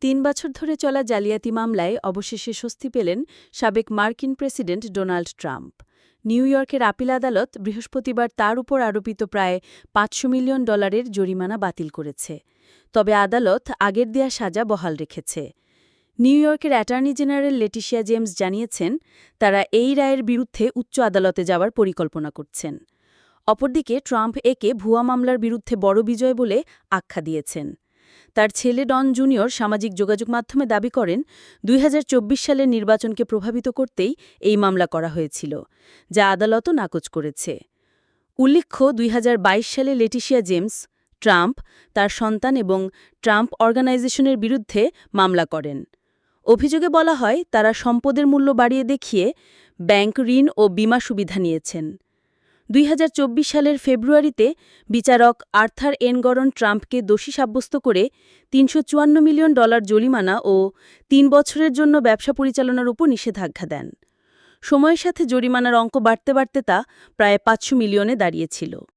৩ বছর ধরে চলা জালিয়াতি মামলায় অবশেষে স্বস্তি পেলেন সাবেক মার্কিন প্রেসিডেন্ট ডোনাল্ড ট্রাম্প। নিউ ইয়র্কের আপিল আদালত বৃহস্পতিবার তার উপর আরোপিত প্রায় $500 মিলিয়ন জরিমানা বাতিল করেছে। তবে আদালত আগের দেয়া সাজা বহাল রেখেছে। নিউ ইয়র্কের অ্যাটর্নি জেনারেল লেটিশিয়া জেমস জানিয়েছেন, তারা এই রায়ের বিরুদ্ধে উচ্চ আদালতে যাওয়ার পরিকল্পনা করছেন। অপরদিকে ট্রাম্প একে ভুয়া মামলার বিরুদ্ধে বড় বিজয় বলে আখ্যা দিয়েছেন। তার ছেলে ডন জুনিয়র সামাজিক যোগাযোগ মাধ্যমে দাবি করেন, ২০২৪ সালের নির্বাচনকে প্রভাবিত করতেই এই মামলা করা হয়েছিল, যা আদালতও নাকচ করেছে। উল্লেখ্য, ২০২২ সালে লেটিশিয়া জেমস, ট্রাম্প, তার সন্তান এবং ট্রাম্প অর্গানাইজেশনের বিরুদ্ধে মামলা করেন। অভিযোগে বলা হয়, তারা সম্পদের মূল্য বাড়িয়ে দেখিয়ে ব্যাংক ঋণ ও বীমা সুবিধা নিয়েছেন। ২০২৪ সালের ফেব্রুয়ারিতে বিচারক আর্থার এন গরন ট্রাম্পকে দোষী সাব্যস্ত করে $৩৫৪ মিলিয়ন জরিমানা ও ৩ বছরের জন্য ব্যবসা পরিচালনার উপর নিষেধাজ্ঞা দেন। সময়ের সাথে জরিমানার অঙ্ক বাড়তে বাড়তে তা প্রায় $৫০০ মিলিয়নে দাঁড়িয়েছিল।